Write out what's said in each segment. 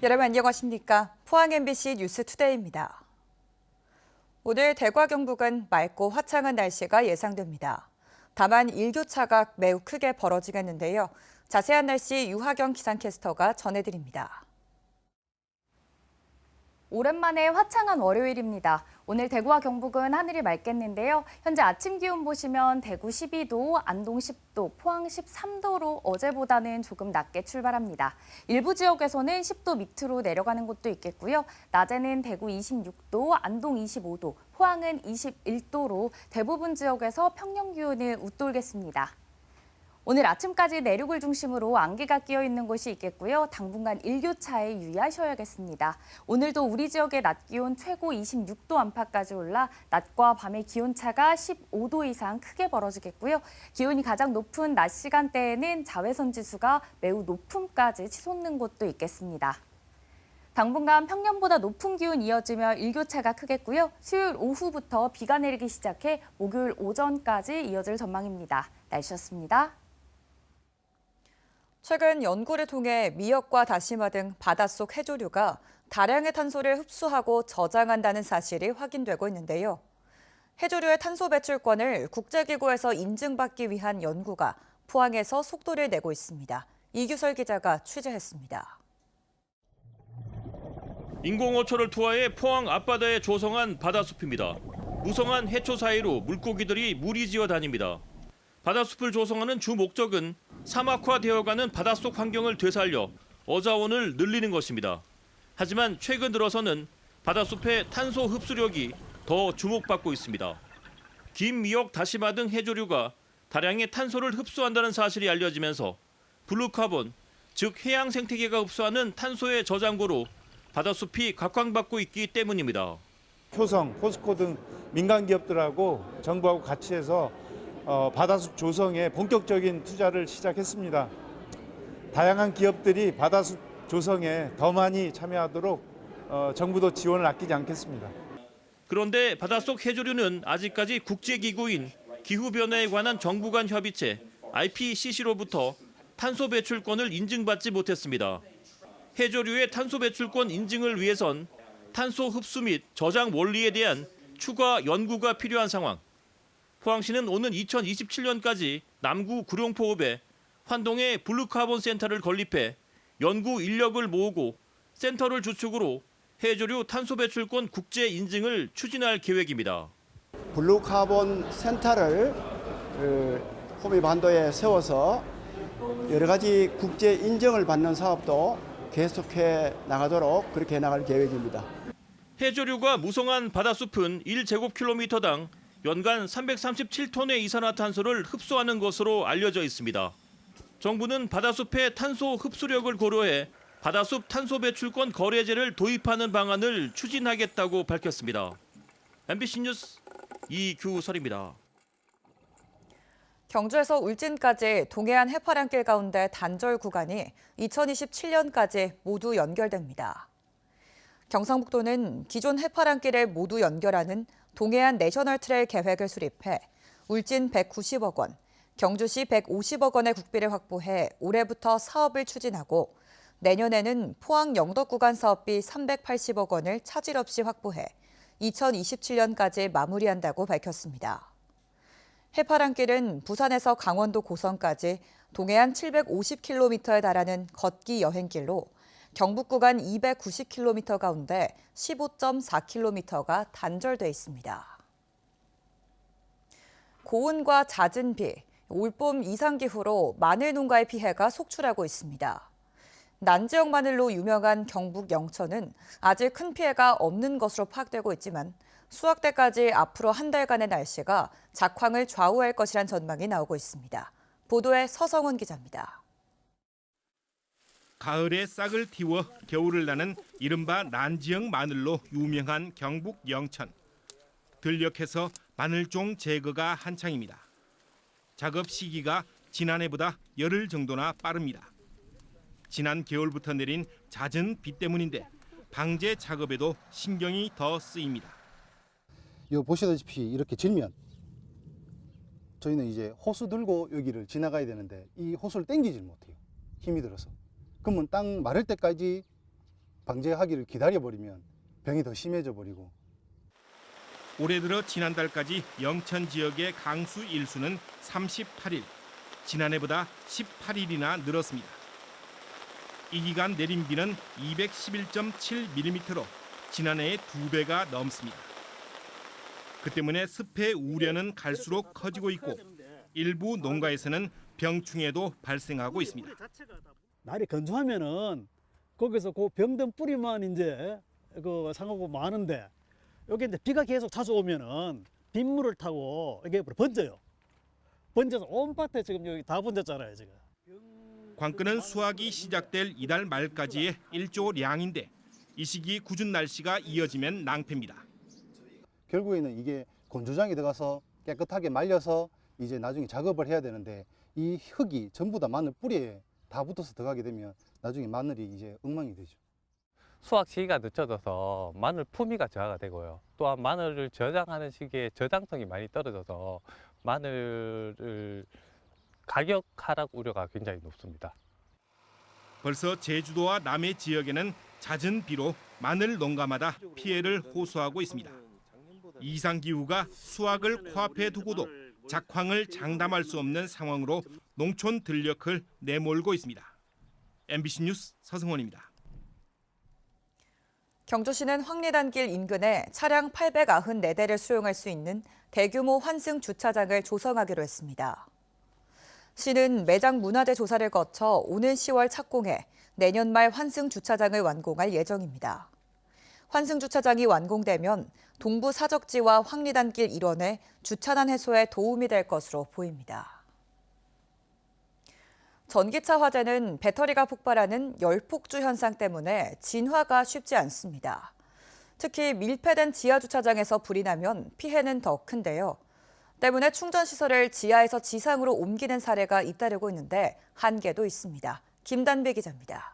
여러분 안녕하십니까? 포항 MBC 뉴스투데이입니다. 오늘 대과 경북은 맑고 화창한 날씨가 예상됩니다. 다만 일교차가 매우 크게 벌어지겠는데요. 자세한 날씨 유하경 기상캐스터가 전해드립니다. 오랜만에 화창한 월요일입니다. 오늘 대구와 경북은 하늘이 맑겠는데요. 현재 아침 기온 보시면 대구 12도, 안동 10도, 포항 13도로 어제보다는 조금 낮게 출발합니다. 일부 지역에서는 10도 밑으로 내려가는 곳도 있겠고요. 낮에는 대구 26도, 안동 25도, 포항은 21도로 대부분 지역에서 평년 기온을 웃돌겠습니다. 오늘 아침까지 내륙을 중심으로 안개가 끼어 있는 곳이 있겠고요. 당분간 일교차에 유의하셔야겠습니다. 오늘도 우리 지역의 낮 기온 최고 26도 안팎까지 올라 낮과 밤의 기온차가 15도 이상 크게 벌어지겠고요. 기온이 가장 높은 낮 시간대에는 자외선 지수가 매우 높음까지 치솟는 곳도 있겠습니다. 당분간 평년보다 높은 기온 이어지며 일교차가 크겠고요. 수요일 오후부터 비가 내리기 시작해 목요일 오전까지 이어질 전망입니다. 날씨였습니다. 최근 연구를 통해 미역과 다시마 등 바닷속 해조류가 다량의 탄소를 흡수하고 저장한다는 사실이 확인되고 있는데요. 해조류의 탄소 배출권을 국제기구에서 인증받기 위한 연구가 포항에서 속도를 내고 있습니다. 이규설 기자가 취재했습니다. 인공어초를 투하해 포항 앞바다에 조성한 바다숲입니다. 무성한 해초 사이로 물고기들이 무리지어 다닙니다. 바다숲을 조성하는 주 목적은 사막화되어가는 바닷속 환경을 되살려 어자원을 늘리는 것입니다. 하지만 최근 들어서는 바다숲의 탄소 흡수력이 더 주목받고 있습니다. 긴 미역, 다시마 등 해조류가 다량의 탄소를 흡수한다는 사실이 알려지면서 블루카본, 즉 해양 생태계가 흡수하는 탄소의 저장고로 바다숲이 각광받고 있기 때문입니다. 효성, 포스코 등 민간 기업들하고 정부하고 같이 해서 바다숲 조성에 본격적인 투자를 시작했습니다. 다양한 기업들이 바다숲 조성에 더 많이 참여하도록 정부도 지원을 아끼지 않겠습니다. 그런데 바닷속 해조류는 아직까지 국제기구인 기후변화에 관한 정부 간 협의체 IPCC로부터 탄소 배출권을 인증받지 못했습니다. 해조류의 탄소 배출권 인증을 위해선 탄소 흡수 및 저장 원리에 대한 추가 연구가 필요한 상황. 포항시는 오는 2027년까지 남구 구룡포읍에 환동에 블루카본 센터를 건립해 연구 인력을 모으고 센터를 주축으로 해조류 탄소 배출권 국제 인증을 추진할 계획입니다. 블루카본 센터를 호미반도에 세워서 여러 가지 국제 인정을 받는 사업도 계속해 나가도록 그렇게 나갈 계획입니다. 해조류가 무성한 바다숲은 1제곱킬로미터당 연간 337톤의 이산화탄소를 흡수하는 것으로 알려져 있습니다. 정부는 바다숲의 탄소 흡수력을 고려해 바다숲 탄소 배출권 거래제를 도입하는 방안을 추진하겠다고 밝혔습니다. MBC 뉴스 이규설입니다. 경주에서 울진까지 동해안 해파랑길 가운데 단절 구간이 2027년까지 모두 연결됩니다. 경상북도는 기존 해파랑길을 모두 연결하는 동해안 내셔널 트레일 계획을 수립해 울진 190억 원, 경주시 150억 원의 국비를 확보해 올해부터 사업을 추진하고 내년에는 포항 영덕 구간 사업비 380억 원을 차질 없이 확보해 2027년까지 마무리한다고 밝혔습니다. 해파랑길은 부산에서 강원도 고성까지 동해안 750km에 달하는 걷기 여행길로 경북 구간 290km 가운데 15.4km가 단절돼 있습니다. 고온과 잦은 비, 올봄 이상기후로 마늘 농가의 피해가 속출하고 있습니다. 난지역 마늘로 유명한 경북 영천은 아직 큰 피해가 없는 것으로 파악되고 있지만 수확 때까지 앞으로 한 달간의 날씨가 작황을 좌우할 것이란 전망이 나오고 있습니다. 보도에 서성훈 기자입니다. 가을에 싹을 틔워 겨울을 나는 이른바 난지역 마늘로 유명한 경북 영천. 들녘에서 마늘종 제거가 한창입니다. 작업 시기가 지난해보다 열흘 정도나 빠릅니다. 지난 겨울부터 내린 잦은 비 때문인데 방제 작업에도 신경이 더 쓰입니다. 요 보시다시피 이렇게 질면 저희는 이제 호수 들고 여기를 지나가야 되는데 이 호수를 당기질 못해요. 힘이 들어서. 그러면 땅 마를 때까지 방제하기를 기다려버리면 병이 더 심해져 버리고. 올해 들어 지난달까지 영천 지역의 강수 일수는 38일, 지난해보다 18일이나 늘었습니다. 이 기간 내린 비는 211.7mm로 지난해의 2배가 넘습니다. 그 때문에 습해 우려는 갈수록 커지고 있고 일부 농가에서는 병충해도 발생하고 있습니다. 날이 건조하면은 거기서 그 병든 뿌리만 이제 그 상하고 많은데 여기 이제 비가 계속 자주 오면은 빗물을 타고 이게 번져요. 번져서 온 밭에 지금 여기 다 번졌잖아요, 지금. 관건은 수확이 시작될 이달 말까지의 1조량인데 이 시기 궂은 날씨가 이어지면 낭패입니다. 결국에는 이게 건조장에 들어가서 깨끗하게 말려서 이제 나중에 작업을 해야 되는데 이 흙이 전부 다 마늘 뿌리에 다 붙어서 들어가게 되면 나중에 마늘이 이제 엉망이 되죠. 수확 시기가 늦춰져서 마늘 품위가 저하가 되고요. 또한 마늘을 저장하는 시기에 저장성이 많이 떨어져서 마늘을 가격 하락 우려가 굉장히 높습니다. 벌써 제주도와 남해 지역에는 잦은 비로 마늘 농가마다 피해를 호소하고 있습니다. 이상 기후가 수확을 코앞에 두고도 작황을 장담할 수 없는 상황으로 농촌 들녘을 내몰고 있습니다. MBC 뉴스 서승원입니다. 경주시는 황리단길 인근에 차량 894대를 수용할 수 있는 대규모 환승 주차장을 조성하기로 했습니다. 시는 매장 문화재 조사를 거쳐 오는 10월 착공해 내년 말 환승 주차장을 완공할 예정입니다. 환승 주차장이 완공되면 동부 사적지와 황리단길 일원의 주차난 해소에 도움이 될 것으로 보입니다. 전기차 화재는 배터리가 폭발하는 열폭주 현상 때문에 진화가 쉽지 않습니다. 특히 밀폐된 지하 주차장에서 불이 나면 피해는 더 큰데요. 때문에 충전시설을 지하에서 지상으로 옮기는 사례가 잇따르고 있는데 한계도 있습니다. 김단배 기자입니다.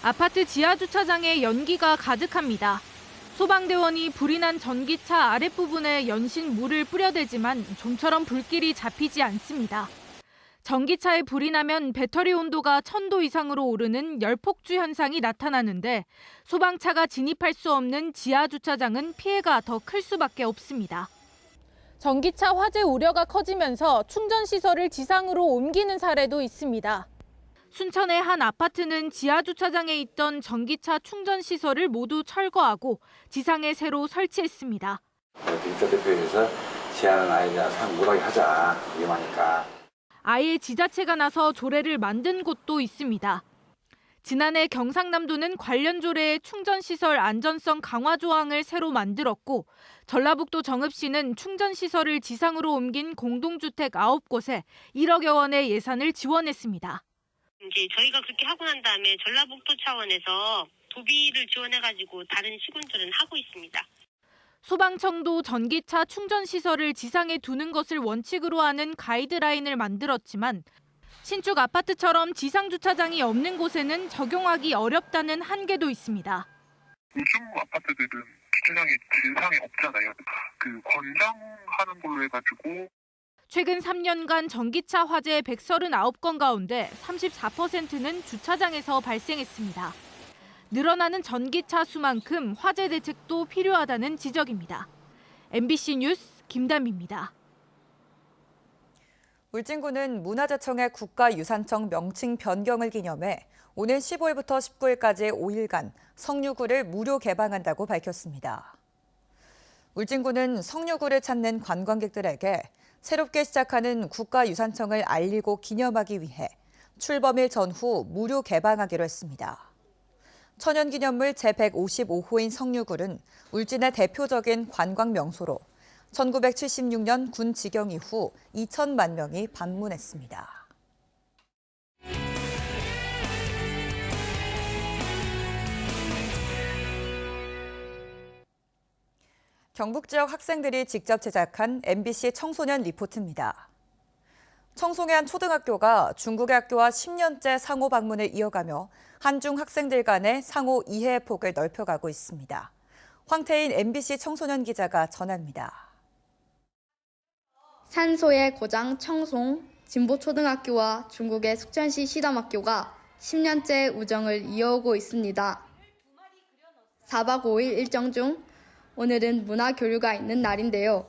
아파트 지하 주차장에 연기가 가득합니다. 소방대원이 불이 난 전기차 아랫부분에 연신 물을 뿌려대지만 좀처럼 불길이 잡히지 않습니다. 전기차에 불이 나면 배터리 온도가 1000도 이상으로 오르는 열폭주 현상이 나타나는데 소방차가 진입할 수 없는 지하 주차장은 피해가 더 클 수밖에 없습니다. 전기차 화재 우려가 커지면서 충전시설을 지상으로 옮기는 사례도 있습니다. 순천의 한 아파트는 지하 주차장에 있던 전기차 충전 시설을 모두 철거하고 지상에 새로 설치했습니다. 인사대표에서 지하는 아예 그냥 못하게 하자, 위험하니까. 아예 지자체가 나서 조례를 만든 곳도 있습니다. 지난해 경상남도는 관련 조례에 충전시설 안전성 강화 조항을 새로 만들었고 전라북도 정읍시는 충전시설을 지상으로 옮긴 공동주택 9곳에 1억여 원의 예산을 지원했습니다. 이제 저희가 그렇게 하고 난 다음에 전라북도 차원에서 도비를 지원해가지고 다른 시군들은 하고 있습니다. 소방청도 전기차 충전시설을 지상에 두는 것을 원칙으로 하는 가이드라인을 만들었지만 신축 아파트처럼 지상 주차장이 없는 곳에는 적용하기 어렵다는 한계도 있습니다. 요즘 아파트들은 주차장이 지상에 없잖아요. 권장하는 걸로 해가지고 최근 3년간 전기차 화재 139건 가운데 34%는 주차장에서 발생했습니다. 늘어나는 전기차 수만큼 화재 대책도 필요하다는 지적입니다. MBC 뉴스 김담비입니다. 울진군은 문화재청의 국가유산청 명칭 변경을 기념해 오는 15일부터 19일까지 5일간 성류구를 무료 개방한다고 밝혔습니다. 울진군은 성류구를 찾는 관광객들에게 새롭게 시작하는 국가유산청을 알리고 기념하기 위해 출범일 전후 무료 개방하기로 했습니다. 천연기념물 제155호인 성류굴은 울진의 대표적인 관광 명소로 1976년 군 직영 이후 2천만 명이 방문했습니다. 경북 지역 학생들이 직접 제작한 MBC 청소년 리포트입니다. 청송의 한 초등학교가 중국의 학교와 10년째 상호 방문을 이어가며 한중 학생들 간의 상호 이해의 폭을 넓혀가고 있습니다. 황태인 MBC 청소년 기자가 전합니다. 산소의 고장 청송 진보초등학교와 중국의 숙천시 시담학교가 10년째 우정을 이어오고 있습니다. 4박 5일 일정 중 오늘은 문화교류가 있는 날인데요.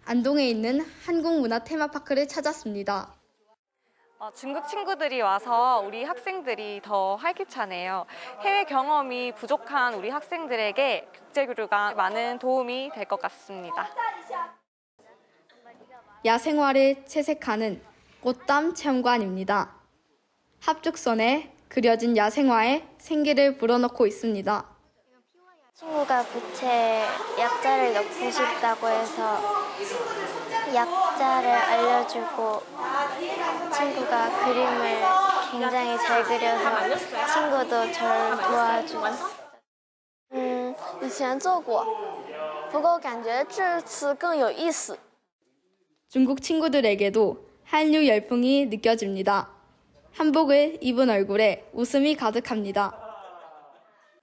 안동에 있는 한국문화 테마파크를 찾았습니다. 중국 친구들이 와서 우리 학생들이 더 활기차네요. 해외 경험이 부족한 우리 학생들에게 국제교류가 많은 도움이 될 것 같습니다. 야생화를 채색하는 꽃담 체험관입니다. 합죽선에 그려진 야생화에 생기를 불어넣고 있습니다. 친구가 부채 약자를 넣고 싶다고 해서 약자를 알려주고 친구가 그림을 굉장히 잘 그려서 친구도 저를 도와주고 以前做过，不过感觉这次更有意思。 중국 친구들에게도 한류 열풍이 느껴집니다. 한복을 입은 얼굴에 웃음이 가득합니다.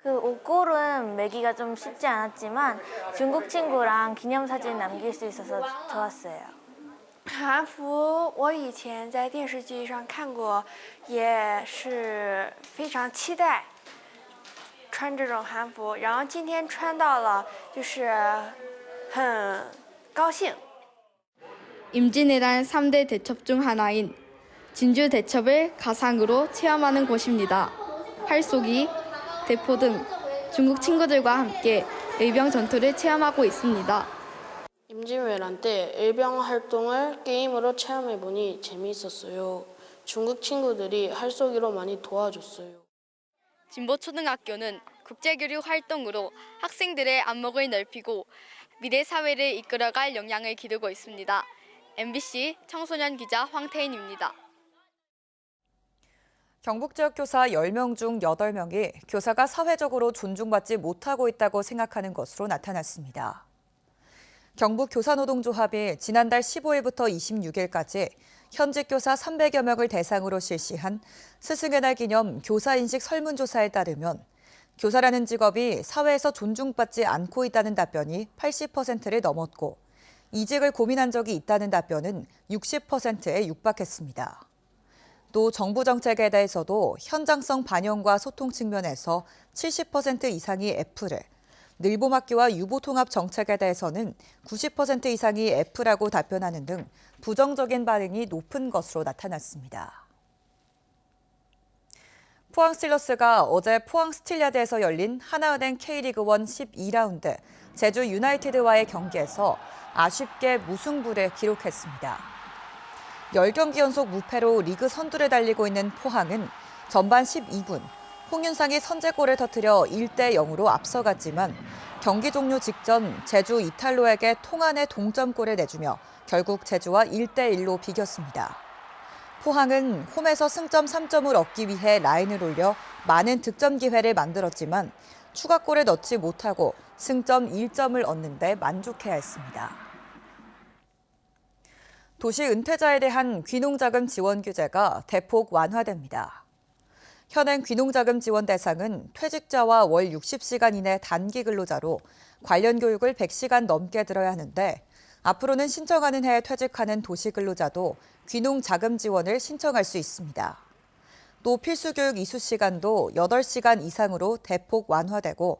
그 옷걸음 매기가 좀 쉽지 않았지만 중국 친구랑 기념사진 남길 수 있어서 좋았어요. 韩服我以前在电视剧上看过，也是非常期待穿这种韩服，然后今天穿到了，就是很高兴。 임진왜란 3대 대첩 중 하나인 진주 대첩을 가상으로 체험하는 곳입니다. 활쏘기, 대포 등 중국 친구들과 함께 의병 전투를 체험하고 있습니다. 임진왜란 때 일병 활동을 게임으로 체험해보니 재미있었어요. 중국 친구들이 활쏘기로 많이 도와줬어요. 진보초등학교는 국제교류 활동으로 학생들의 안목을 넓히고 미래 사회를 이끌어갈 역량을 기르고 있습니다. MBC 청소년 기자 황태인입니다. 경북 지역 교사 10명 중 8명이 교사가 사회적으로 존중받지 못하고 있다고 생각하는 것으로 나타났습니다. 경북 교사노동조합이 지난달 15일부터 26일까지 현직 교사 300여 명을 대상으로 실시한 스승의 날 기념 교사인식 설문조사에 따르면 교사라는 직업이 사회에서 존중받지 않고 있다는 답변이 80%를 넘었고 이직을 고민한 적이 있다는 답변은 60%에 육박했습니다. 또 정부 정책에 대해서도 현장성 반영과 소통 측면에서 70% 이상이 F를, 늘봄학교와 유보통합 정책에 대해서는 90% 이상이 F라고 답변하는 등 부정적인 반응이 높은 것으로 나타났습니다. 포항 스틸러스가 어제 포항 스틸야드에서 열린 하나은행 K리그1 12라운드 제주 유나이티드와의 경기에서 아쉽게 무승부를 기록했습니다. 10경기 연속 무패로 리그 선두를 달리고 있는 포항은 전반 12분 홍윤상이 선제골을 터뜨려 1대0으로 앞서갔지만 경기 종료 직전 제주 이탈로에게 통안의 동점골을 내주며 결국 제주와 1대1로 비겼습니다. 포항은 홈에서 승점 3점을 얻기 위해 라인을 올려 많은 득점 기회를 만들었지만 추가골을 넣지 못하고 승점 1점을 얻는 데 만족해야 했습니다. 도시 은퇴자에 대한 귀농자금 지원 규제가 대폭 완화됩니다. 현행 귀농자금 지원 대상은 퇴직자와 월 60시간 이내 단기 근로자로 관련 교육을 100시간 넘게 들어야 하는데 앞으로는 신청하는 해에 퇴직하는 도시 근로자도 귀농자금 지원을 신청할 수 있습니다. 또 필수교육 이수 시간도 8시간 이상으로 대폭 완화되고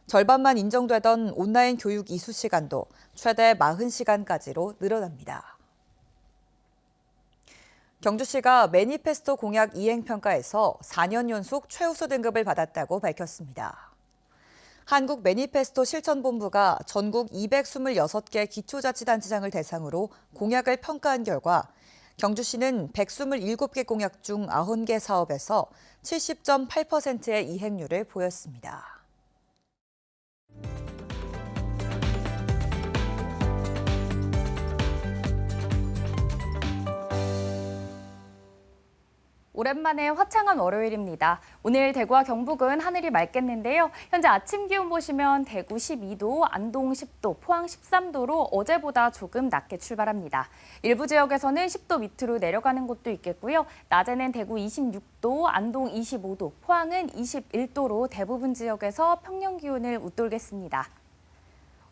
절반만 인정되던 온라인 교육 이수 시간도 최대 40시간까지로 늘어납니다. 경주시가 매니페스토 공약 이행평가에서 4년 연속 최우수 등급을 받았다고 밝혔습니다. 한국 매니페스토 실천본부가 전국 226개 기초자치단체장을 대상으로 공약을 평가한 결과 경주시는 127개 공약 중 90개 사업에서 70.8%의 이행률을 보였습니다. 오랜만에 화창한 월요일입니다. 오늘 대구와 경북은 하늘이 맑겠는데요. 현재 아침 기온 보시면 대구 12도, 안동 10도, 포항 13도로 어제보다 조금 낮게 출발합니다. 일부 지역에서는 10도 밑으로 내려가는 곳도 있겠고요. 낮에는 대구 26도, 안동 25도, 포항은 21도로 대부분 지역에서 평년 기온을 웃돌겠습니다.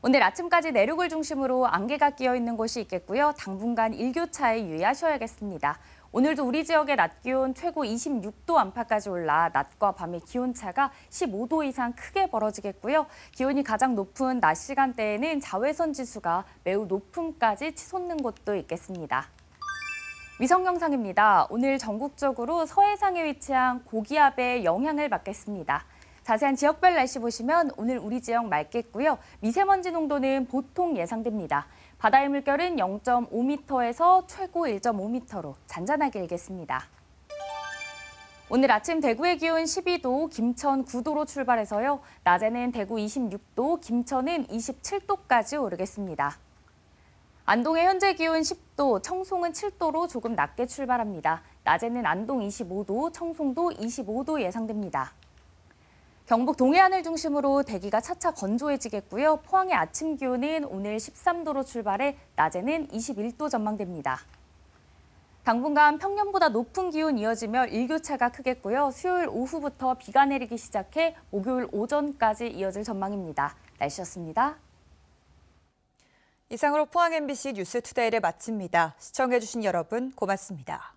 오늘 아침까지 내륙을 중심으로 안개가 끼어 있는 곳이 있겠고요. 당분간 일교차에 유의하셔야겠습니다. 오늘도 우리 지역의 낮 기온 최고 26도 안팎까지 올라 낮과 밤의 기온차가 15도 이상 크게 벌어지겠고요. 기온이 가장 높은 낮 시간대에는 자외선 지수가 매우 높음까지 치솟는 곳도 있겠습니다. 위성 영상입니다. 오늘 전국적으로 서해상에 위치한 고기압의 영향을 받겠습니다. 자세한 지역별 날씨 보시면 오늘 우리 지역 맑겠고요. 미세먼지 농도는 보통 예상됩니다. 바다의 물결은 0.5m에서 최고 1.5m로 잔잔하게 일겠습니다. 오늘 아침 대구의 기온 12도, 김천 9도로 출발해서요. 낮에는 대구 26도, 김천은 27도까지 오르겠습니다. 안동의 현재 기온 10도, 청송은 7도로 조금 낮게 출발합니다. 낮에는 안동 25도, 청송도 25도 예상됩니다. 경북 동해안을 중심으로 대기가 차차 건조해지겠고요. 포항의 아침 기온은 오늘 13도로 출발해 낮에는 21도 전망됩니다. 당분간 평년보다 높은 기온 이어지며 일교차가 크겠고요. 수요일 오후부터 비가 내리기 시작해 목요일 오전까지 이어질 전망입니다. 날씨였습니다. 이상으로 포항 MBC 뉴스투데이를 마칩니다. 시청해주신 여러분 고맙습니다.